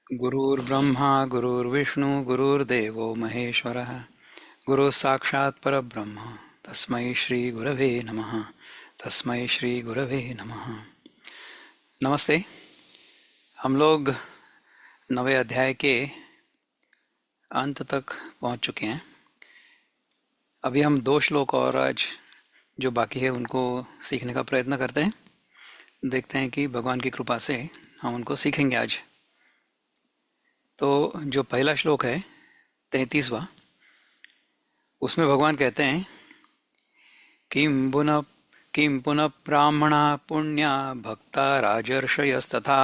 गुरुर्ब्रह्मा गुरुर्विष्णु गुरुर्देवो महेश्वरः गुरुः साक्षात् परब्रह्म तस्मै श्री गुरवे नमः। तस्मै श्री गुरवे नमः। नमस्ते। हम लोग नवे अध्याय के अंत तक पहुंच चुके हैं। अभी हम दो श्लोक और आज जो बाकी है उनको सीखने का प्रयत्न करते हैं। देखते हैं कि भगवान की कृपा से हम उनको सीखेंगे आज। तो जो पहला श्लोक है 33वां, उसमें भगवान कहते हैं किं पुनः ब्राह्मणा पुण्या भक्ता राजर्षयस्तथा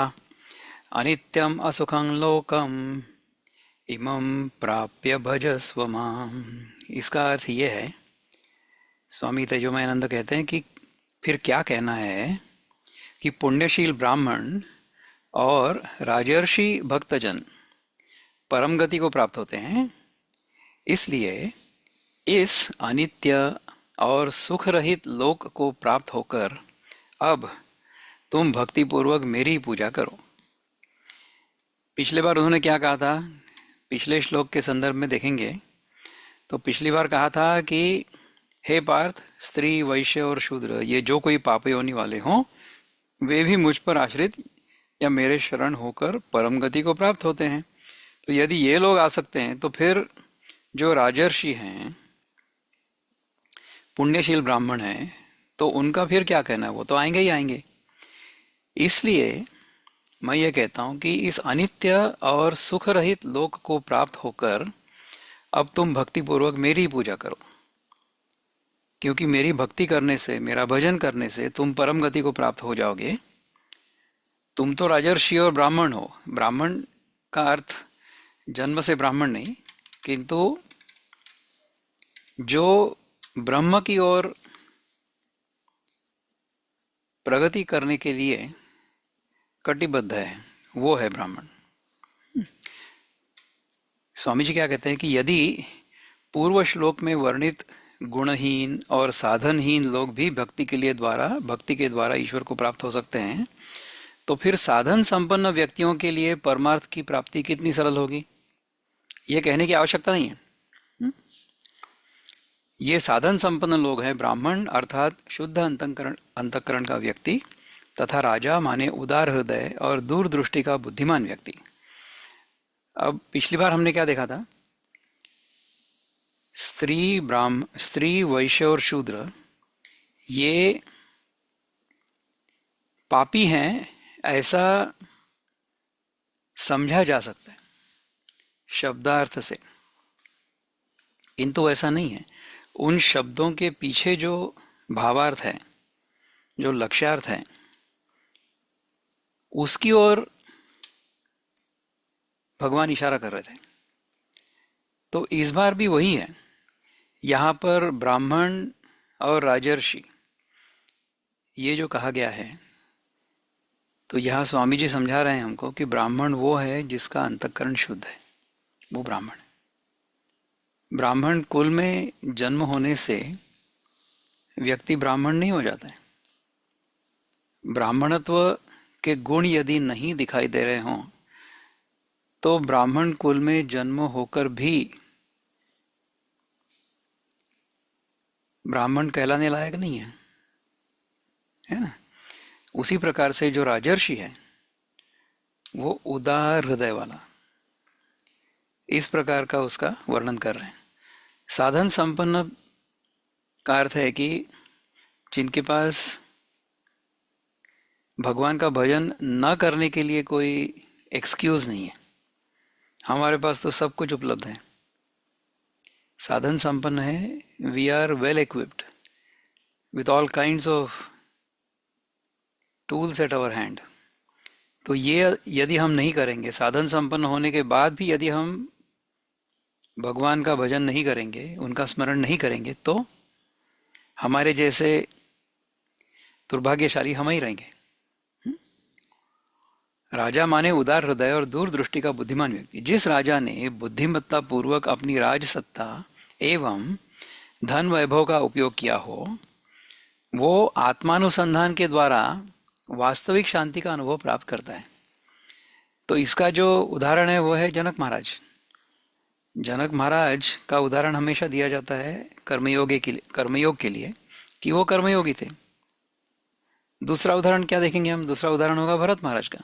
अनित्यम असुखं लोकम इमं प्राप्य भजस्व माम। इसका अर्थ ये है, स्वामी तेजोमयानंद कहते हैं कि फिर क्या कहना है कि पुण्यशील ब्राह्मण और राजर्षि भक्तजन परम गति को प्राप्त होते हैं। इसलिए इस अनित्य और सुख रहित लोक को प्राप्त होकर अब तुम भक्ति पूर्वक मेरी पूजा करो। पिछले बार उन्होंने क्या कहा था, पिछले श्लोक के संदर्भ में देखेंगे तो पिछली बार कहा था कि हे पार्थ, स्त्री वैश्य और शूद्र ये जो कोई पाप योनि वाले हों वे भी मुझ पर आश्रित या मेरे शरण होकर परम गति को प्राप्त होते हैं। तो यदि ये लोग आ सकते हैं तो फिर जो राजर्षि हैं, पुण्यशील ब्राह्मण हैं, तो उनका फिर क्या कहना है, वो तो आएंगे ही आएंगे। इसलिए मैं ये कहता हूं कि इस अनित्य और सुख रहित लोक को प्राप्त होकर अब तुम भक्ति पूर्वक मेरी पूजा करो, क्योंकि मेरी भक्ति करने से, मेरा भजन करने से तुम परम गति को प्राप्त हो जाओगे। तुम तो राजर्षि और ब्राह्मण हो। ब्राह्मण का अर्थ जन्म से ब्राह्मण नहीं, किंतु जो ब्रह्म की ओर प्रगति करने के लिए कटिबद्ध है वो है ब्राह्मण। स्वामी जी क्या कहते हैं कि यदि पूर्व श्लोक में वर्णित गुणहीन और साधनहीन लोग भी भक्ति के द्वारा ईश्वर को प्राप्त हो सकते हैं, तो फिर साधन संपन्न व्यक्तियों के लिए परमार्थ की प्राप्ति कितनी सरल होगी, ये कहने की आवश्यकता नहीं है। ये साधन संपन्न लोग हैं ब्राह्मण अर्थात शुद्ध अंतःकरण का व्यक्ति, तथा राजा माने उदार हृदय और दूरदृष्टि का बुद्धिमान व्यक्ति। अब पिछली बार हमने क्या देखा था, स्त्री वैश्य और शूद्र ये पापी हैं ऐसा समझा जा सकता है शब्दार्थ से, किंतु ऐसा नहीं है। उन शब्दों के पीछे जो भावार्थ है, जो लक्ष्यार्थ है, उसकी ओर भगवान इशारा कर रहे थे। तो इस बार भी वही है। यहाँ पर ब्राह्मण और राजर्षि ये जो कहा गया है, तो यहाँ स्वामी जी समझा रहे हैं हमको कि ब्राह्मण वो है जिसका अंतःकरण शुद्ध है, वो ब्राह्मण है। ब्राह्मण कुल में जन्म होने से व्यक्ति ब्राह्मण नहीं हो जाता है। ब्राह्मणत्व के गुण यदि नहीं दिखाई दे रहे हों तो ब्राह्मण कुल में जन्म होकर भी ब्राह्मण कहलाने लायक नहीं है ना। उसी प्रकार से जो राजर्षि है वो उदार हृदय वाला, इस प्रकार का उसका वर्णन कर रहे हैं। साधन संपन्न का अर्थ है कि जिनके पास भगवान का भजन न करने के लिए कोई एक्सक्यूज नहीं है। हमारे पास तो सब कुछ उपलब्ध है, साधन संपन्न है, we are well equipped with all kinds of tools at our hand. तो ये यदि हम नहीं करेंगे, साधन संपन्न होने के बाद भी यदि हम भगवान का भजन नहीं करेंगे, उनका स्मरण नहीं करेंगे, तो हमारे जैसे दुर्भाग्यशाली हम ही रहेंगे। राजा माने उदार हृदय और दूरदृष्टि का बुद्धिमान व्यक्ति। जिस राजा ने बुद्धिमत्ता पूर्वक अपनी राजसत्ता एवं धन वैभव का उपयोग किया हो, वो आत्मानुसंधान के द्वारा वास्तविक शांति का अनुभव प्राप्त करता है। तो इसका जो उदाहरण है वो है जनक महाराज। जनक महाराज का उदाहरण हमेशा दिया जाता है कर्मयोग के लिए कि वो कर्मयोगी थे। दूसरा उदाहरण क्या देखेंगे हम? दूसरा उदाहरण होगा भरत महाराज का।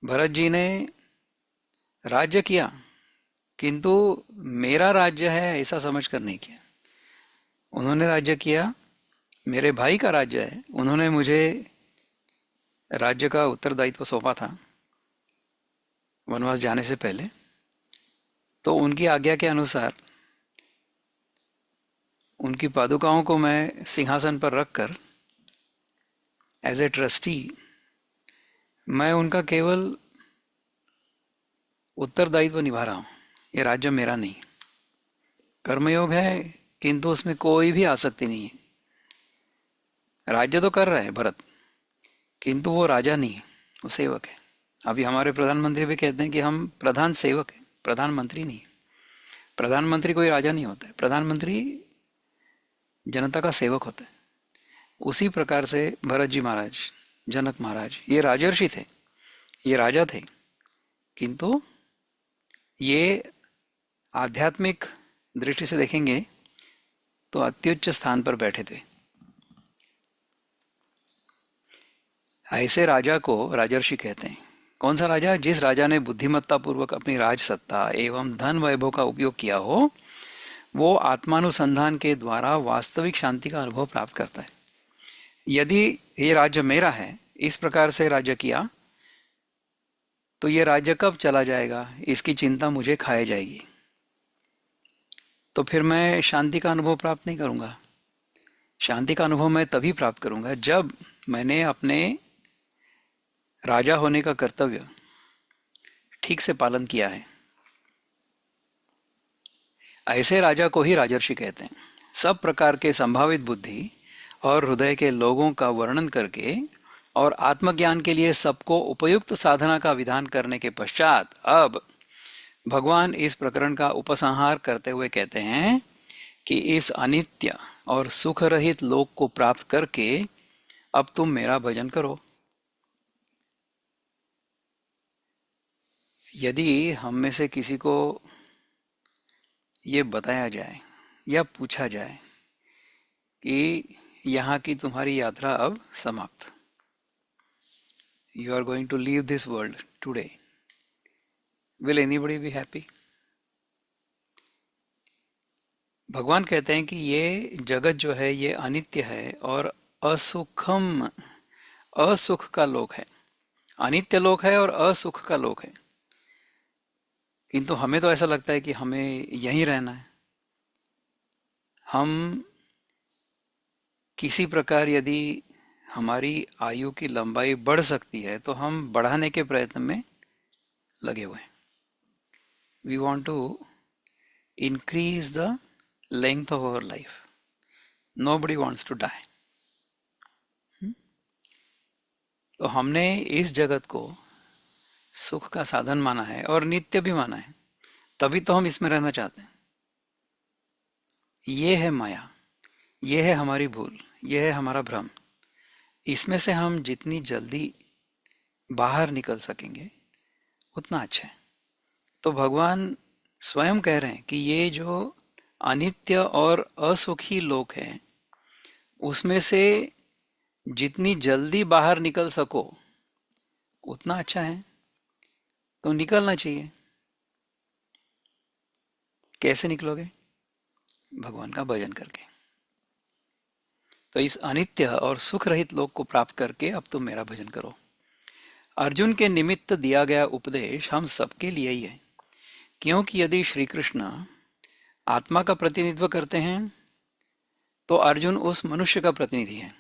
भरत जी ने राज्य किया, किंतु मेरा राज्य है ऐसा समझकर नहीं किया। उन्होंने राज्य किया, मेरे भाई का राज्य है, उन्होंने मुझे राज्य का उत्तरदायित्व सौंपा था वनवास जाने से पहले। तो उनकी आज्ञा के अनुसार उनकी पादुकाओं को मैं सिंहासन पर रखकर एज ए ट्रस्टी मैं उनका केवल उत्तरदायित्व निभा रहा हूँ। ये राज्य मेरा नहीं। कर्मयोग है किंतु उसमें कोई भी आसक्ति नहीं है। राज्य तो कर रहा है भरत, किंतु वो राजा नहीं है, वो सेवक है। अभी हमारे प्रधानमंत्री भी कहते हैं कि हम प्रधान सेवक हैं, प्रधानमंत्री नहीं। प्रधानमंत्री कोई राजा नहीं होता है, प्रधानमंत्री जनता का सेवक होता है। उसी प्रकार से भरत जी महाराज, जनक महाराज, ये राजर्षि थे, ये राजा थे, किंतु ये आध्यात्मिक दृष्टि से देखेंगे तो अत्युच्च स्थान पर बैठे थे। ऐसे राजा को राजर्षि कहते हैं। कौन सा राजा? जिस राजा ने बुद्धिमत्ता पूर्वक अपनी राज सत्ता एवं धन वैभव का उपयोग किया हो, वो आत्मानुसंधान के द्वारा वास्तविक शांति का अनुभव प्राप्त करता है। यदि ये राज्य मेरा है, इस प्रकार से राज्य किया, तो ये राज्य कब चला जाएगा इसकी चिंता मुझे खाए जाएगी। तो फिर मैं शांति का अनुभव प्राप्त नहीं करूंगा। शांति का अनुभव मैं तभी प्राप्त करूंगा जब मैंने अपने राजा होने का कर्तव्य ठीक से पालन किया है। ऐसे राजा को ही राजर्षि कहते हैं। सब प्रकार के संभावित बुद्धि और हृदय के लोगों का वर्णन करके और आत्मज्ञान के लिए सबको उपयुक्त साधना का विधान करने के पश्चात अब भगवान इस प्रकरण का उपसंहार करते हुए कहते हैं कि इस अनित्य और सुख रहित लोक को प्राप्त करके अब तुम मेरा भजन करो। यदि हम में से किसी को ये बताया जाए या पूछा जाए कि यहाँ की तुम्हारी यात्रा अब समाप्त, you are going to leave this world today, will anybody be happy? भगवान कहते हैं कि ये जगत जो है ये अनित्य है और असुख का लोक है। अनित्य लोक है और असुख का लोक है, किंतु हमें तो ऐसा लगता है कि हमें यहीं रहना है। हम किसी प्रकार यदि हमारी आयु की लंबाई बढ़ सकती है तो हम बढ़ाने के प्रयत्न में लगे हुए हैं। We want to increase the length of our life. Nobody wants to die. तो हमने इस जगत को सुख का साधन माना है और नित्य भी माना है, तभी तो हम इसमें रहना चाहते हैं। ये है माया, ये है हमारी भूल, ये है हमारा भ्रम। इसमें से हम जितनी जल्दी बाहर निकल सकेंगे उतना अच्छा है। तो भगवान स्वयं कह रहे हैं कि ये जो अनित्य और असुखी लोक है उसमें से जितनी जल्दी बाहर निकल सको उतना अच्छा है, तो निकलना चाहिए। कैसे निकलोगे? भगवान का भजन करके। तो इस अनित्य और सुख रहित लोक को प्राप्त करके अब तुम मेरा भजन करो। अर्जुन के निमित्त दिया गया उपदेश हम सबके लिए ही है, क्योंकि यदि श्री कृष्ण आत्मा का प्रतिनिधित्व करते हैं तो अर्जुन उस मनुष्य का प्रतिनिधि है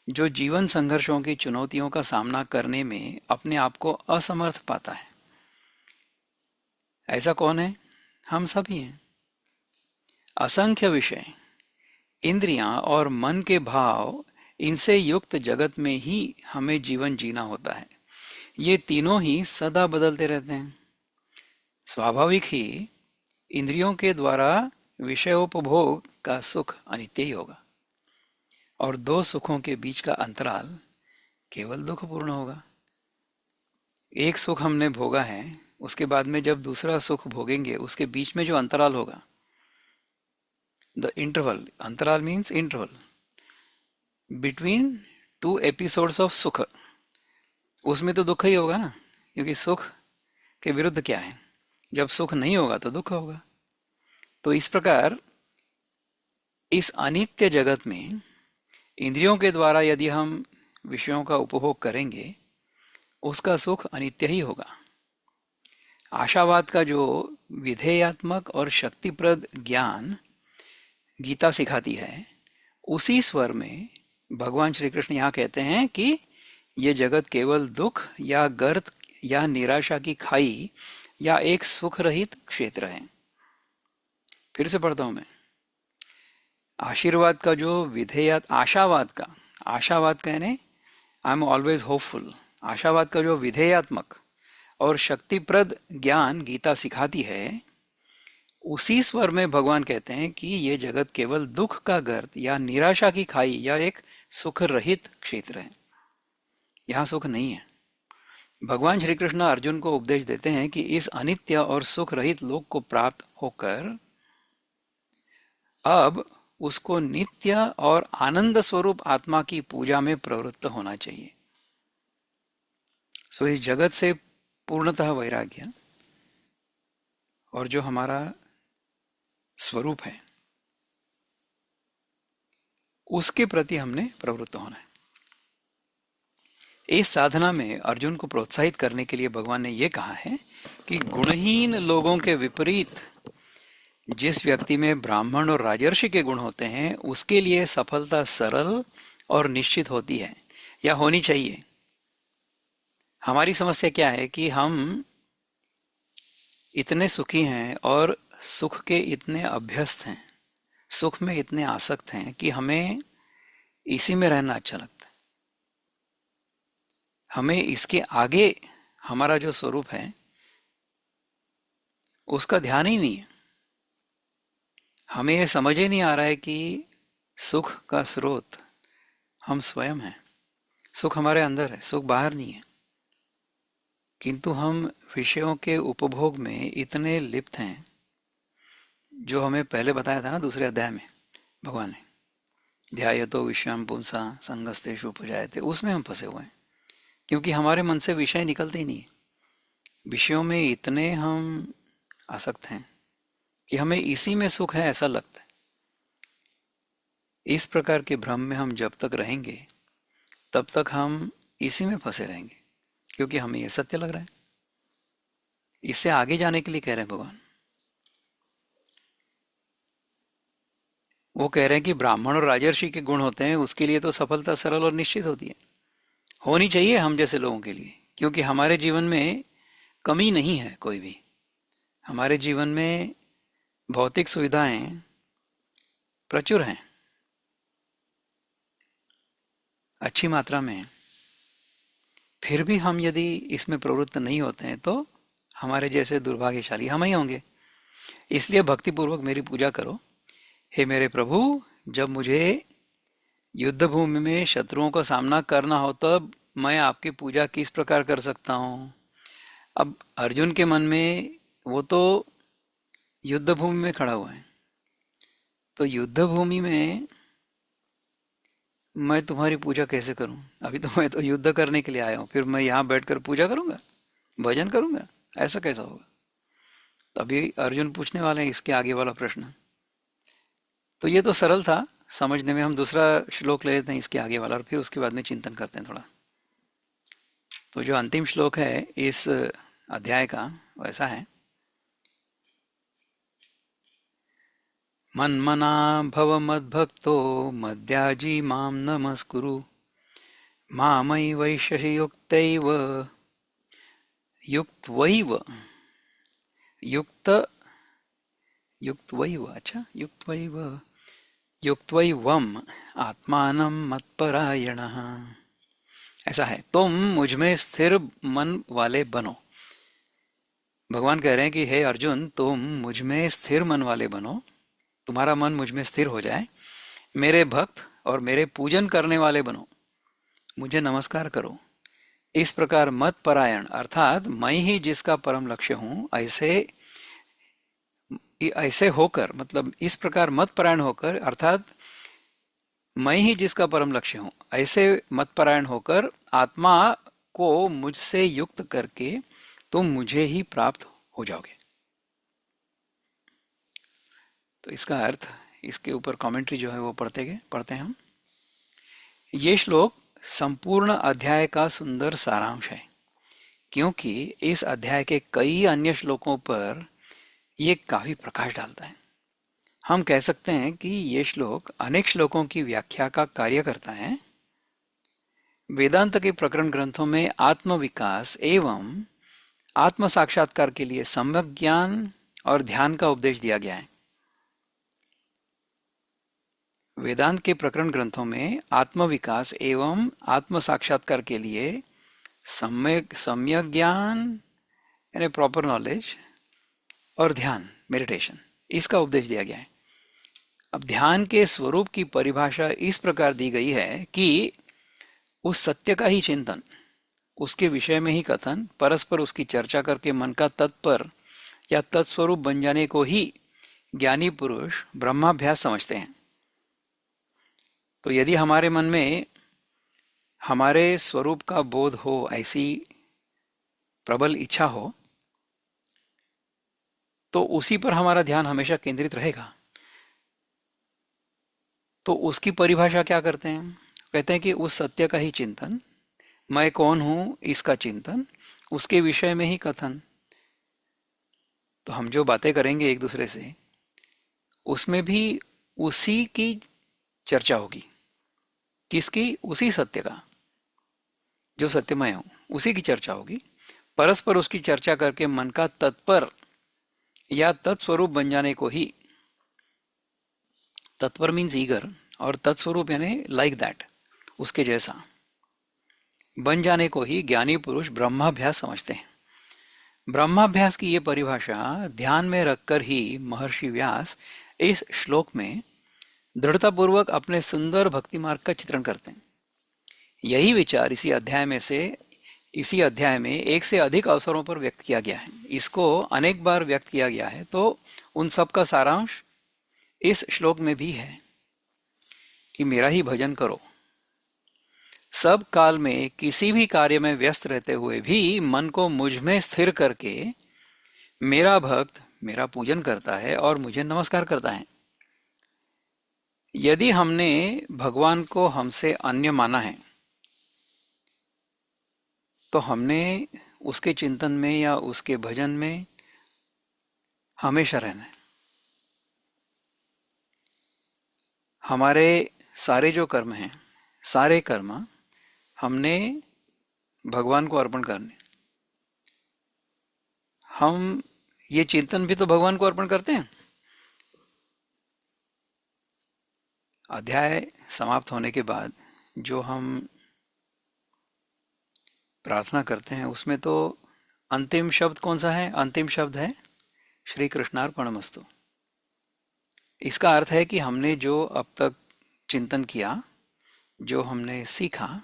जो जीवन संघर्षों की चुनौतियों का सामना करने में अपने आप को असमर्थ पाता है। ऐसा कौन है? हम सभी हैं। असंख्य विषय, इंद्रियां और मन के भाव, इनसे युक्त जगत में ही हमें जीवन जीना होता है। ये तीनों ही सदा बदलते रहते हैं। स्वाभाविक ही इंद्रियों के द्वारा विषयोपभोग का सुख अनित्य ही होगा और दो सुखों के बीच का अंतराल केवल दुखपूर्ण होगा। एक सुख हमने भोगा है, उसके बाद में जब दूसरा सुख भोगेंगे उसके बीच में जो अंतराल होगा, द इंटरवल, अंतराल means interval between two episodes of सुख, उसमें तो दुख ही होगा ना, क्योंकि सुख के विरुद्ध क्या है, जब सुख नहीं होगा तो दुख होगा। तो इस प्रकार इस अनित्य जगत में इंद्रियों के द्वारा यदि हम विषयों का उपभोग करेंगे, उसका सुख अनित्य ही होगा। आशावाद का जो विधेयात्मक और शक्तिप्रद ज्ञान गीता सिखाती है, उसी स्वर में भगवान श्री कृष्ण यहाँ कहते हैं कि ये जगत केवल दुख या गर्त या निराशा की खाई या एक सुख रहित क्षेत्र है। फिर से पढ़ता हूं मैं। आशीर्वाद का जो विधेयत, आशावाद कहने आई एम ऑलवेज होपफुल, आशावाद का जो विधेयात्मक और शक्तिप्रद ज्ञान गीता सिखाती है, उसी स्वर में भगवान कहते हैं कि ये जगत केवल दुख का गर्त या निराशा की खाई या एक सुख रहित क्षेत्र है, यहाँ सुख नहीं है। भगवान श्री कृष्ण अर्जुन को उपदेश देते हैं कि इस अनित्य और सुख रहित लोक को प्राप्त होकर अब उसको नित्य और आनंद स्वरूप आत्मा की पूजा में प्रवृत्त होना चाहिए। सो इस जगत से पूर्णतः वैराग्य और जो हमारा स्वरूप है उसके प्रति हमने प्रवृत्त होना है। इस साधना में अर्जुन को प्रोत्साहित करने के लिए भगवान ने यह कहा है कि गुणहीन लोगों के विपरीत जिस व्यक्ति में ब्राह्मण और राजर्षि के गुण होते हैं, उसके लिए सफलता सरल और निश्चित होती है या होनी चाहिए। हमारी समस्या क्या है कि हम इतने सुखी हैं और सुख के इतने अभ्यस्त हैं, सुख में इतने आसक्त हैं कि हमें इसी में रहना अच्छा लगता है। हमें इसके आगे हमारा जो स्वरूप है उसका ध्यान ही नहीं है। हमें यह समझ ही नहीं आ रहा है कि सुख का स्रोत हम स्वयं हैं, सुख हमारे अंदर है, सुख बाहर नहीं है। किंतु हम विषयों के उपभोग में इतने लिप्त हैं, जो हमें पहले बताया था ना दूसरे अध्याय में भगवान ने, ध्यायतो विषयम पुंसा संगस्तेषु उपजायते, उसमें हम फंसे हुए हैं। क्योंकि हमारे मन से विषय निकलते ही नहीं है, विषयों में इतने हम आसक्त हैं कि हमें इसी में सुख है ऐसा लगता है। इस प्रकार के भ्रम में हम जब तक रहेंगे तब तक हम इसी में फंसे रहेंगे, क्योंकि हमें यह सत्य लग रहा है। इससे आगे जाने के लिए कह रहे हैं भगवान। वो कह रहे हैं कि ब्राह्मण और राजर्षि के गुण होते हैं, उसके लिए तो सफलता सरल और निश्चित होती है, होनी चाहिए हम जैसे लोगों के लिए, क्योंकि हमारे जीवन में कमी नहीं है कोई भी। हमारे जीवन में भौतिक सुविधाएं प्रचुर हैं, अच्छी मात्रा में। फिर भी हम यदि इसमें प्रवृत्त नहीं होते हैं तो हमारे जैसे दुर्भाग्यशाली हम ही होंगे। इसलिए भक्तिपूर्वक मेरी पूजा करो। हे मेरे प्रभु, जब मुझे युद्ध भूमि में शत्रुओं का सामना करना हो तब मैं आपकी पूजा किस प्रकार कर सकता हूँ। अब अर्जुन के मन में, वो तो युद्ध भूमि में खड़ा हुआ है, तो युद्ध भूमि में मैं तुम्हारी पूजा कैसे करूं? अभी तो मैं तो युद्ध करने के लिए आया हूं, फिर मैं यहाँ बैठकर पूजा करूंगा, भजन करूंगा, ऐसा कैसा होगा? तभी अर्जुन पूछने वाले हैं इसके आगे वाला प्रश्न। तो ये तो सरल था समझने में। हम दूसरा श्लोक ले लेते हैं इसके आगे वाला और फिर उसके बाद में चिंतन करते हैं थोड़ा। तो जो अंतिम श्लोक है इस अध्याय का वैसा है, मन्मना भव मद्भक्तो मद्याजी माम नमस्कुरु मामयि वैश्यसि युक्त्वैव युक्त्वैव अच्छा युक्त्वैवम् आत्मानं मत्परायणः। ऐसा है, तुम मुझ में स्थिर मन वाले बनो। भगवान कह रहे हैं कि हे अर्जुन, तुम मुझ में स्थिर मन वाले बनो, तुम्हारा मन मुझ में स्थिर हो जाए, मेरे भक्त और मेरे पूजन करने वाले बनो, मुझे नमस्कार करो। इस प्रकार मत परायण अर्थात मैं ही जिसका परम लक्ष्य हूं, ऐसे होकर, मतलब इस प्रकार मत परायण होकर अर्थात मैं ही जिसका परम लक्ष्य हूं, ऐसे मत परायण होकर आत्मा को मुझसे युक्त करके तुम मुझे ही प्राप्त हो जाओगे। तो इसका अर्थ, इसके ऊपर कमेंट्री जो है वो पढ़ते हैं हम। ये श्लोक संपूर्ण अध्याय का सुंदर सारांश है, क्योंकि इस अध्याय के कई अन्य श्लोकों पर ये काफी प्रकाश डालता है। हम कह सकते हैं कि ये श्लोक अनेक श्लोकों की व्याख्या का कार्य करता है। वेदांत के प्रकरण ग्रंथों में आत्म विकास एवं आत्म साक्षात्कार के लिए सम्यक ज्ञान और ध्यान का उपदेश दिया गया है। वेदांत के प्रकरण ग्रंथों में आत्म विकास एवं आत्म साक्षात्कार के लिए सम्यक ज्ञान यानी प्रॉपर नॉलेज और ध्यान मेडिटेशन, इसका उपदेश दिया गया है। अब ध्यान के स्वरूप की परिभाषा इस प्रकार दी गई है कि उस सत्य का ही चिंतन, उसके विषय में ही कथन, परस्पर उसकी चर्चा करके मन का तत्पर या तत्स्वरूप बन जाने को ही ज्ञानी पुरुष ब्रह्माभ्यास समझते हैं। तो यदि हमारे मन में हमारे स्वरूप का बोध हो, ऐसी प्रबल इच्छा हो, तो उसी पर हमारा ध्यान हमेशा केंद्रित रहेगा। तो उसकी परिभाषा क्या करते हैं? कहते हैं कि उस सत्य का ही चिंतन, मैं कौन हूं इसका चिंतन, उसके विषय में ही कथन। तो हम जो बातें करेंगे एक दूसरे से, उसमें भी उसी की चर्चा होगी। किसकी? उसी सत्य का, जो सत्यमय हूं, उसी की चर्चा होगी। परस्पर उसकी चर्चा करके मन का तत्पर या तत्स्वरूप बन जाने को ही, तत्पर मीन्स ईगर और तत्स्वरूप यानी लाइक दैट, उसके जैसा बन जाने को ही ज्ञानी पुरुष ब्रह्माभ्यास समझते हैं। ब्रह्माभ्यास की ये परिभाषा ध्यान में रखकर ही महर्षि व्यास इस श्लोक में दृढ़तापूर्वक अपने सुंदर भक्ति मार्ग का चित्रण करते हैं। यही विचार इसी अध्याय में एक से अधिक अवसरों पर व्यक्त किया गया है। इसको अनेक बार व्यक्त किया गया है, तो उन सब का सारांश इस श्लोक में भी है कि मेरा ही भजन करो। सब काल में किसी भी कार्य में व्यस्त रहते हुए भी मन को मुझ में स्थिर करके मेरा भक्त मेरा पूजन करता है और मुझे नमस्कार करता है। यदि हमने भगवान को हमसे अन्य माना है, तो हमने उसके चिंतन में या उसके भजन में हमेशा रहना है। हमारे सारे जो कर्म हैं, सारे कर्म हमने भगवान को अर्पण करने। हम ये चिंतन भी तो भगवान को अर्पण करते हैं। अध्याय समाप्त होने के बाद जो हम प्रार्थना करते हैं, उसमें तो अंतिम शब्द कौन सा है? अंतिम शब्द है श्री कृष्णार्पणमस्तु। इसका अर्थ है कि हमने जो अब तक चिंतन किया, जो हमने सीखा,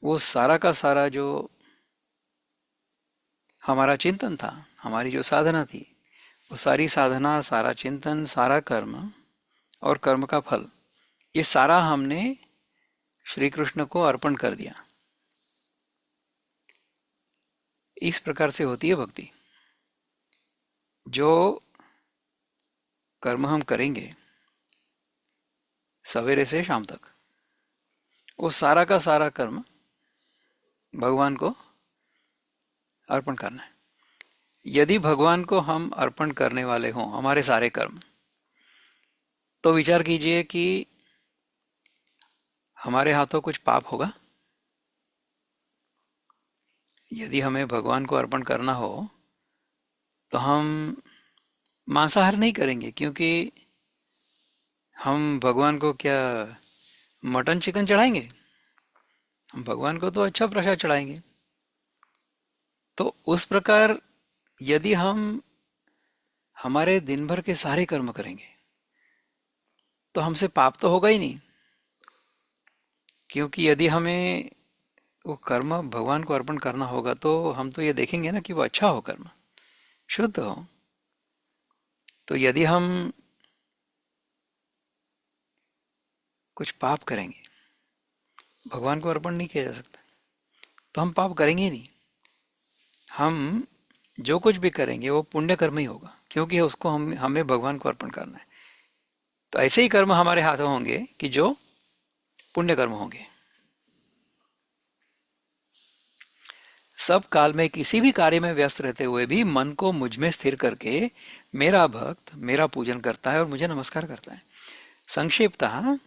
वो सारा का सारा जो हमारा चिंतन था, हमारी जो साधना थी, वो सारी साधना, सारा चिंतन, सारा कर्म और कर्म का फल, ये सारा हमने श्री कृष्ण को अर्पण कर दिया। इस प्रकार से होती है भक्ति। जो कर्म हम करेंगे सवेरे से शाम तक, वो सारा का सारा कर्म भगवान को अर्पण करना है। यदि भगवान को हम अर्पण करने वाले हों हमारे सारे कर्म, तो विचार कीजिए कि हमारे हाथों कुछ पाप होगा? यदि हमें भगवान को अर्पण करना हो तो हम मांसाहार नहीं करेंगे, क्योंकि हम भगवान को क्या मटन चिकन चढ़ाएंगे? हम भगवान को तो अच्छा प्रसाद चढ़ाएंगे। तो उस प्रकार यदि हम हमारे दिन भर के सारे कर्म करेंगे तो हमसे पाप तो होगा ही नहीं। क्योंकि यदि हमें वो कर्म भगवान को अर्पण करना होगा तो हम तो ये देखेंगे ना कि वो अच्छा हो, कर्म शुद्ध हो। तो यदि हम कुछ पाप करेंगे, भगवान को अर्पण नहीं किया जा सकता, तो हम पाप करेंगे ही नहीं। हम जो कुछ भी करेंगे वो पुण्य कर्म ही होगा, क्योंकि उसको हमें भगवान को अर्पण करना है। तो ऐसे ही कर्म हमारे हाथों होंगे कि जो पुण्य कर्म होंगे। सब काल में किसी भी कार्य में व्यस्त रहते हुए भी मन को मुझ में स्थिर करके मेरा भक्त मेरा पूजन करता है और मुझे नमस्कार करता है। संक्षिप्तः,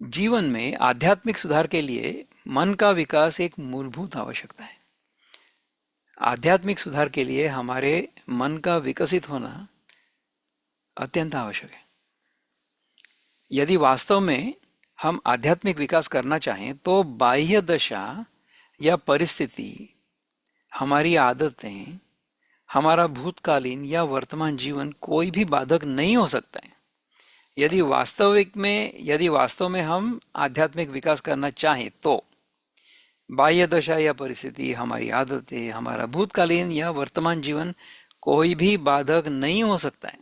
जीवन में आध्यात्मिक सुधार के लिए मन का विकास एक मूलभूत आवश्यकता है। आध्यात्मिक सुधार के लिए हमारे मन का विकसित होना अत्यंत आवश्यक है। यदि वास्तव में हम आध्यात्मिक विकास करना चाहें तो बाह्य दशा या परिस्थिति, हमारी आदतें, हमारा भूतकालीन या वर्तमान जीवन कोई भी बाधक नहीं हो सकता है। यदि वास्तव में हम आध्यात्मिक विकास करना चाहें तो बाह्य दशा या परिस्थिति, हमारी आदतें, हमारा भूतकालीन या वर्तमान जीवन कोई भी बाधक नहीं हो सकता है।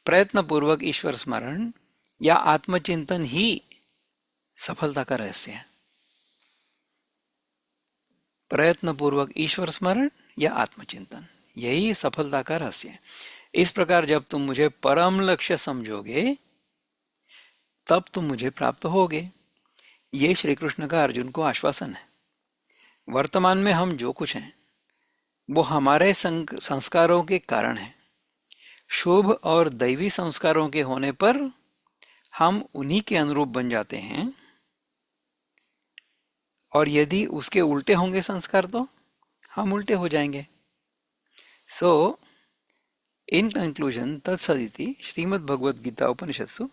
प्रयत्न पूर्वक ईश्वर स्मरण या आत्मचिंतन ही सफलता का रहस्य है। प्रयत्न पूर्वक ईश्वर स्मरण या आत्मचिंतन, यही सफलता का रहस्य है। इस प्रकार जब तुम मुझे परम लक्ष्य समझोगे तब तुम मुझे प्राप्त होगे। ये श्री कृष्ण का अर्जुन को आश्वासन है। वर्तमान में हम जो कुछ हैं वो हमारे संस्कारों के कारण है। शुभ और दैवी संस्कारों के होने पर हम उन्हीं के अनुरूप बन जाते हैं, और यदि उसके उल्टे होंगे संस्कार तो हम उल्टे हो जाएंगे। सो इन कंक्लूजन, तत्सदिति श्रीमद् भगवद गीता उपनिषत्सु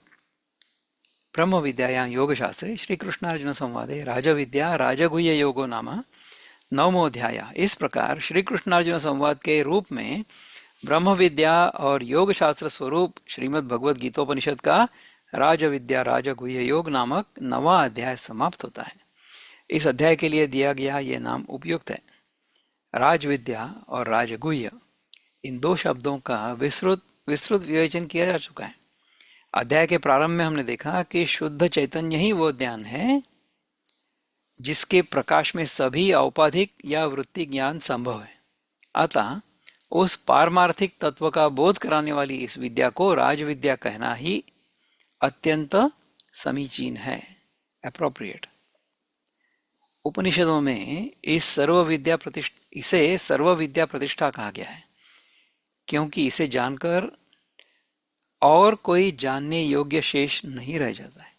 ब्रह्म विद्यायां योगशास्त्रे श्री कृष्णार्जुन संवादे राजविद्या राजगुह्य योगो नाम 9वां अध्याय। इस प्रकार श्री कृष्णार्जुन संवाद के रूप में ब्रह्म विद्या और योग शास्त्र स्वरूप श्रीमद् भगवद गीतोपनिषद का राजविद्या राजगुह्य योग नामक 9वां अध्याय समाप्त होता है। इस अध्याय के लिए दिया गया ये नाम उपयुक्त है। राजविद्या और राजगुह्य, इन दो शब्दों का विस्तृत विवेचन किया जा चुका है। अध्याय के प्रारंभ में हमने देखा कि शुद्ध चैतन्य ही वो ज्ञान है जिसके प्रकाश में सभी औपाधिक या वृत्ति ज्ञान संभव है। अतः उस पारमार्थिक तत्व का बोध कराने वाली इस विद्या को राजविद्या कहना ही अत्यंत समीचीन है, एप्रोप्रिएट। उपनिषदों में इसे सर्व विद्या प्रतिष्ठा कहा गया है, क्योंकि इसे जानकर और कोई जानने योग्य शेष नहीं रह जाता है।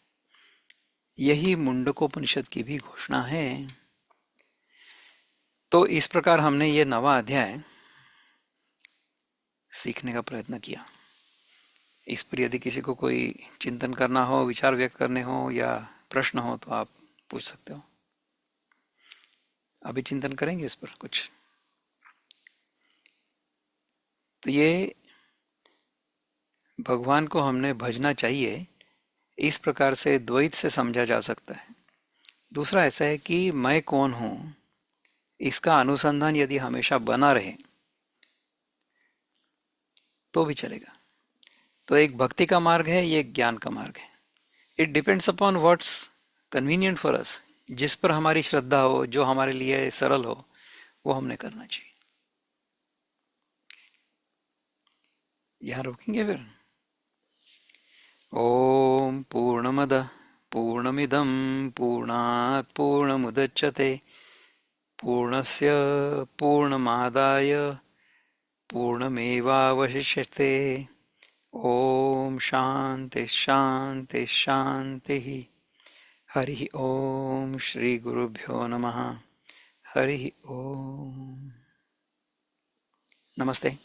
यही मुंडकोपनिषद की भी घोषणा है। तो इस प्रकार हमने ये 9वां अध्याय सीखने का प्रयत्न किया। इस पर यदि किसी को कोई चिंतन करना हो, विचार व्यक्त करने हो या प्रश्न हो तो आप पूछ सकते हो। अभी चिंतन करेंगे इस पर कुछ। तो ये भगवान को हमने भजना चाहिए, इस प्रकार से द्वैत से समझा जा सकता है। दूसरा ऐसा है कि मैं कौन हूं, इसका अनुसंधान यदि हमेशा बना रहे तो भी चलेगा। तो एक भक्ति का मार्ग है, ये ज्ञान का मार्ग है। It depends upon what's convenient for us. जिस पर हमारी श्रद्धा हो, जो हमारे लिए सरल हो, वो हमने करना चाहिए। यहां रोकेंगे फिर। ओम पूर्णमद पूर्णमिदं पूर्णात् पूर्णमुदच्यते पूर्णस्य पूर्णमादाय पूर्णमेवावशिष्यते। ओम शांति शांति शांति। हरि ओम श्री गुरुभ्यो नमः। हरि ओम। नमस्ते।